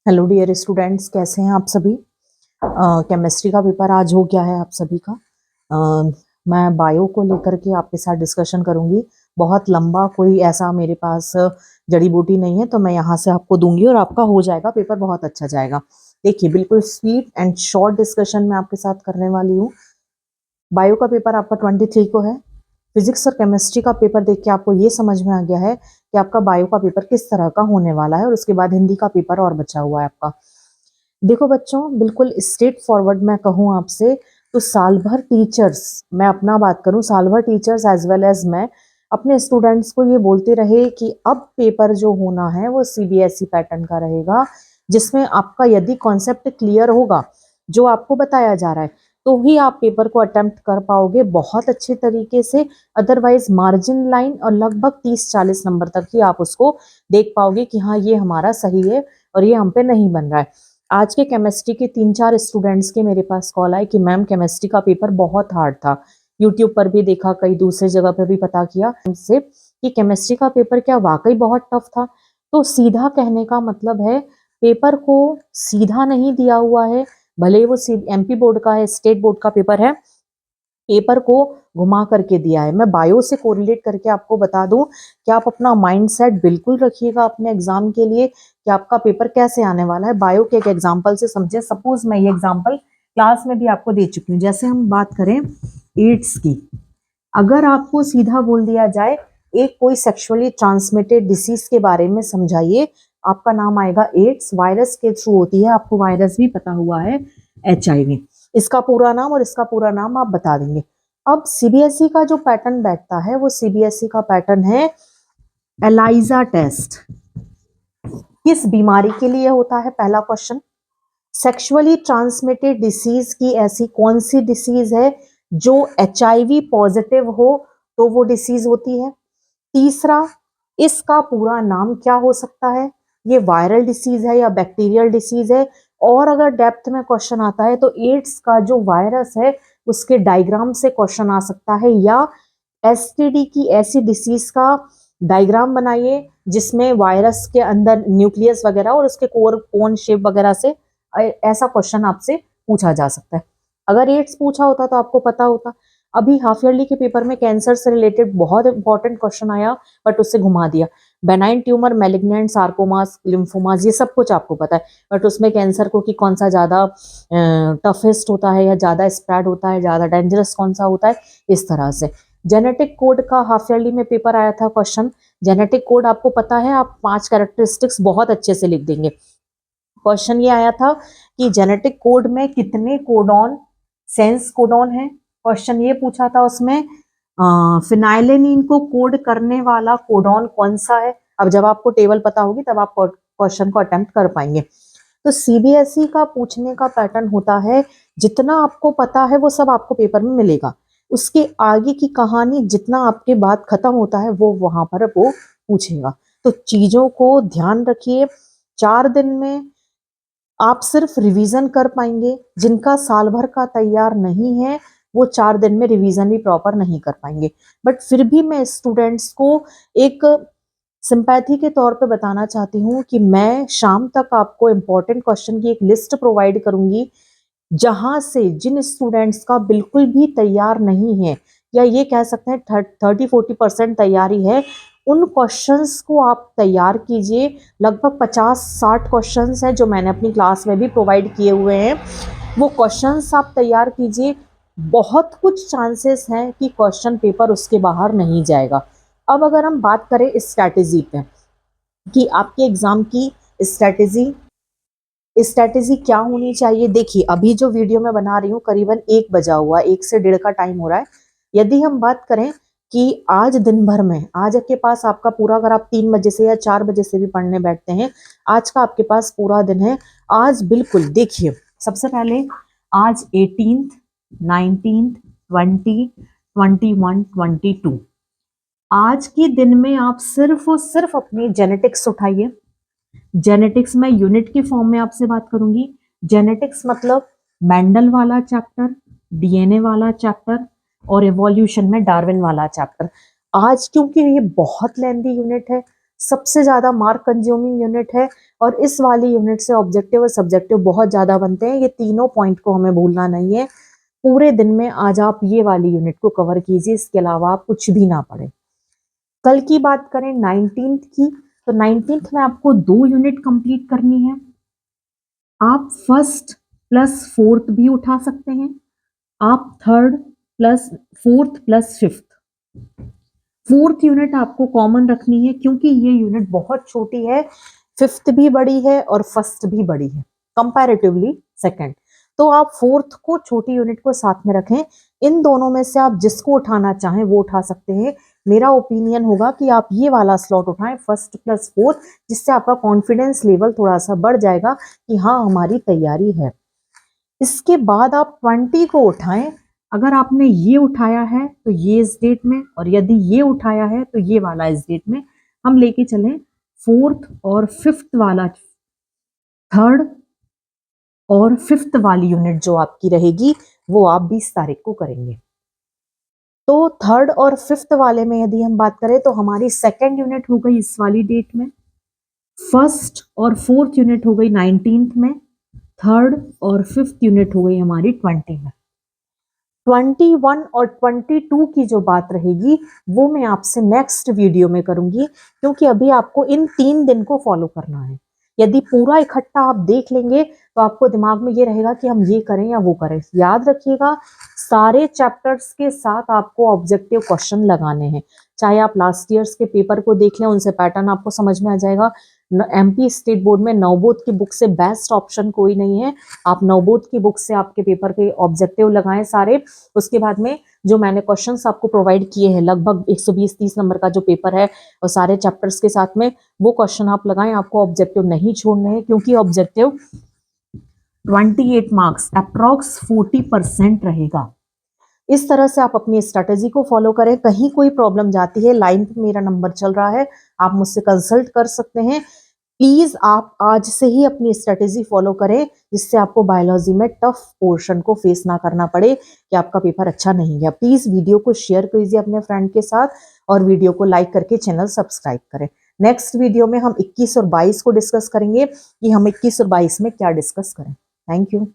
Hello dear students, कैसे हैं आप सभी। केमिस्ट्री का पेपर आज हो गया है आप सभी का। मैं बायो को लेकर के आपके साथ डिस्कशन करूंगी। बहुत लंबा कोई ऐसा मेरे पास जड़ी बूटी नहीं है, तो मैं यहाँ से आपको दूंगी और आपका हो जाएगा, पेपर बहुत अच्छा जाएगा। देखिए, बिल्कुल स्वीट एंड शॉर्ट डिस्कशन मैं आपके साथ करने वाली हूँ। बायो का पेपर आपका 23 को है। फिजिक्स और केमिस्ट्री का पेपर देख के आपको ये समझ में आ गया है कि आपका बायो का पेपर किस तरह का होने वाला है, और उसके बाद हिंदी का पेपर और बचा हुआ है आपका। देखो बच्चों, बिल्कुल स्ट्रेट फॉरवर्ड मैं कहूँ आपसे, तो साल भर टीचर्स, मैं अपना बात करूँ, साल भर टीचर्स एज वेल एज मैं अपने स्टूडेंट्स को ये बोलते रहे कि अब पेपर जो होना है वो सीबीएसई पैटर्न का रहेगा, जिसमें आपका यदि कॉन्सेप्ट क्लियर होगा जो आपको बताया जा रहा है, तो ही आप पेपर को अटेम्प्ट कर पाओगे बहुत अच्छे तरीके से। अदरवाइज मार्जिन लाइन और लगभग 30-40 नंबर तक ही आप उसको देख पाओगे कि हाँ, ये हमारा सही है और ये हम पे नहीं बन रहा है। आज के केमिस्ट्री के 3-4 स्टूडेंट्स के मेरे पास कॉल आए कि मैम, केमिस्ट्री का पेपर बहुत हार्ड था। यूट्यूब पर भी देखा, कई दूसरे जगह पर भी पता किया हमसे कि केमिस्ट्री का पेपर क्या वाकई बहुत टफ था। तो सीधा कहने का मतलब है, पेपर को सीधा नहीं दिया हुआ है। भले वो एमपी बोर्ड का है, स्टेट बोर्ड का पेपर है, पेपर को घुमा करके दिया है। मैं बायो से कोरिलेट करके आपको बता दूं कि आप अपना माइंडसेट बिल्कुल रखिएगा अपने एग्जाम के लिए कि आपका पेपर कैसे आने वाला है। बायो के एक एग्जांपल से समझे। सपोज मैं ये एग्जांपल क्लास में भी आपको दे चुकी हूँ। जैसे हम बात करें एड्स की, अगर आपको सीधा बोल दिया जाए एक कोई सेक्सुअली ट्रांसमिटेड डिसीज के बारे में समझाइए, आपका नाम आएगा एड्स। वायरस के थ्रू होती है, आपको वायरस भी पता हुआ है, एचआईवी। इसका पूरा नाम और इसका पूरा नाम आप बता देंगे। अब सीबीएसई का जो पैटर्न बैठता है, वो सीबीएसई का पैटर्न है एलाइजा टेस्ट। किस बीमारी के लिए होता है? पहला क्वेश्चन। सेक्सुअली ट्रांसमिटेड डिसीज की ऐसी कौन सी डिसीज है जो एचआईवी पॉजिटिव हो तो वो डिसीज होती है? तीसरा, इसका पूरा नाम क्या हो सकता है? ये वायरल डिसीज है या बैक्टीरियल डिसीज है? और अगर डेप्थ में क्वेश्चन आता है तो एड्स का जो वायरस है उसके डायग्राम से क्वेश्चन आ सकता है, या एसटीडी की ऐसी डिसीज का डायग्राम बनाइए जिसमें वायरस के अंदर न्यूक्लियस वगैरह और उसके कोर कोन शेप वगैरह से ऐसा क्वेश्चन आपसे पूछा जा सकता है। अगर एड्स पूछा होता तो आपको पता होता। अभी हाफ ईयरली के पेपर में कैंसर से रिलेटेड बहुत इंपॉर्टेंट क्वेश्चन आया, बट उससे घुमा दिया। Benign tumour, malignant, sarcomas, lymphomas, ये सब कुछ आपको पता है, बट उसमें कैंसर को कि कौन सा ज्यादा टफेस्ट होता है या ज्यादा स्प्रेड होता है, ज्यादा डेंजरस कौन सा होता है, इस तरह से। जेनेटिक कोड का हाफ ईयरली में पेपर आया था क्वेश्चन। जेनेटिक कोड आपको पता है, आप 5 कैरेक्टरिस्टिक्स बहुत अच्छे से लिख देंगे। क्वेश्चन ये आया था कि जेनेटिक कोड में कितने कोडॉन सेंस कोडॉन है। क्वेश्चन ये पूछा था उसमें फिनाइलेनिन को कोड करने वाला कोडॉन कौन सा है। अब जब आपको टेबल पता होगी तब आप क्वेश्चन को अटेम्प्ट कर पाएंगे। तो सीबीएसई का पूछने का पैटर्न होता है, जितना आपको पता है वो सब आपको पेपर में मिलेगा, उसके आगे की कहानी जितना आपके बाद खत्म होता है वो वहां पर वो पूछेगा। तो चीजों को ध्यान रखिए। 4 दिन में आप सिर्फ रिवीजन कर पाएंगे। जिनका साल भर का तैयार नहीं है वो 4 दिन में रिवीजन भी प्रॉपर नहीं कर पाएंगे। बट फिर भी मैं स्टूडेंट्स को एक सिंपैथी के तौर पे बताना चाहती हूँ कि मैं शाम तक आपको इम्पोर्टेंट क्वेश्चन की एक लिस्ट प्रोवाइड करूंगी, जहां से जिन स्टूडेंट्स का बिल्कुल भी तैयार नहीं है, या ये कह सकते हैं 30-40% तैयारी है, उन क्वेश्चंस को आप तैयार कीजिए। लगभग 50-60 क्वेश्चंस हैं जो मैंने अपनी क्लास में भी प्रोवाइड किए हुए हैं, वो क्वेश्चंस आप तैयार कीजिए। बहुत कुछ चांसेस हैं कि क्वेश्चन पेपर उसके बाहर नहीं जाएगा। अब अगर हम बात करें स्ट्रैटेजी पे कि आपके एग्जाम की स्ट्रैटेजी स्ट्रैटेजी क्या होनी चाहिए, देखिए अभी जो वीडियो मैं बना रही हूँ करीबन 1 बजा हुआ, 1 से 1:30 का टाइम हो रहा है। यदि हम बात करें कि आज दिन भर में, आज आपके पास आपका पूरा, अगर आप 3 बजे से या 4 बजे से भी पढ़ने बैठते हैं, आज का आपके पास पूरा दिन है। आज बिल्कुल देखिए, सबसे पहले आज 18th, 19th, 20, 21, 22, आज के दिन में आप सिर्फ और सिर्फ अपनी जेनेटिक्स उठाइए। जेनेटिक्स में यूनिट के फॉर्म में आपसे बात करूंगी। जेनेटिक्स मतलब मेंडल वाला चैप्टर, डीएनए वाला चैप्टर, और एवोल्यूशन में डार्विन वाला चैप्टर। आज क्योंकि ये बहुत लेंथी यूनिट है, सबसे ज्यादा मार्क कंज्यूमिंग यूनिट है और इस वाली यूनिट से ऑब्जेक्टिव और सब्जेक्टिव बहुत ज्यादा बनते हैं। ये तीनों पॉइंट को हमें भूलना नहीं है। पूरे दिन में आज आप ये वाली यूनिट को कवर कीजिए, इसके अलावा आप कुछ भी ना पढ़े। कल की बात करें 19th की, तो 19th में आपको 2 यूनिट कंप्लीट करनी है। आप फर्स्ट प्लस फोर्थ भी उठा सकते हैं, आप third plus fourth plus fifth. Fourth unit आपको कॉमन रखनी है क्योंकि ये यूनिट बहुत छोटी है, फिफ्थ भी बड़ी है और फर्स्ट भी बड़ी है कंपैरेटिवली सेकंड। तो आप फोर्थ को छोटी यूनिट को साथ में रखें। इन दोनों में से आप जिसको उठाना चाहें वो उठा सकते हैं। मेरा ओपिनियन होगा कि आप ये वाला स्लॉट उठाएं, फर्स्ट प्लस फोर्थ, जिससे आपका कॉन्फिडेंस लेवल थोड़ा सा बढ़ जाएगा कि हाँ हमारी तैयारी है। इसके बाद आप 20 को उठाएं। अगर आपने ये उठाया है तो ये इस डेट में, और यदि ये उठाया है तो ये वाला इस डेट में। हम लेके चलें फोर्थ और फिफ्थ वाला, थर्ड और फिफ्थ वाली यूनिट जो आपकी रहेगी वो आप 20 तारीख को करेंगे। तो थर्ड और फिफ्थ वाले में यदि हम बात करें तो हमारी सेकेंड यूनिट हो गई इस वाली डेट में, फर्स्ट और फोर्थ यूनिट हो गई 19th में, थर्ड और फिफ्थ यूनिट हो गई हमारी 20 में। 21 और 22 की जो बात रहेगी वो मैं आपसे नेक्स्ट वीडियो में करूंगी, क्योंकि अभी आपको इन 3 दिन को फॉलो करना है। यदि पूरा इकट्ठा आप देख लेंगे तो आपको दिमाग में ये रहेगा कि हम ये करें या वो करें। याद रखिएगा, सारे चैप्टर्स के साथ आपको ऑब्जेक्टिव क्वेश्चन लगाने हैं। चाहे आप लास्ट ईयर्स के पेपर को देख लें, उनसे पैटर्न आपको समझ में आ जाएगा। एमपी स्टेट बोर्ड में नवबोध की बुक से बेस्ट ऑप्शन कोई नहीं है। आप नवबोध की बुक से आपके पेपर के ऑब्जेक्टिव लगाएं सारे। उसके बाद में जो मैंने क्वेश्चंस आपको प्रोवाइड किए हैं, लगभग 120-30 नंबर का जो पेपर है और सारे चैप्टर्स के साथ में, वो क्वेश्चन आप लगाएं। आपको ऑब्जेक्टिव नहीं छोड़ने हैं, क्योंकि ऑब्जेक्टिव 28 मार्क्स अप्रॉक्स 40% रहेगा। इस तरह से आप अपनी स्ट्रेटेजी को फॉलो करें। कहीं कोई प्रॉब्लम जाती है, लाइन पे मेरा नंबर चल रहा है, आप मुझसे कंसल्ट कर सकते हैं। प्लीज आप आज से ही अपनी स्ट्रेटेजी फॉलो करें, जिससे आपको बायोलॉजी में टफ पोर्शन को फेस ना करना पड़े कि आपका पेपर अच्छा नहीं गया। प्लीज वीडियो को शेयर कीजिए अपने फ्रेंड के साथ और वीडियो को लाइक करके चैनल सब्सक्राइब करें। नेक्स्ट वीडियो में हम 21 और 22 को डिस्कस करेंगे कि हम 21 और 22 में क्या डिस्कस करें। Thank you.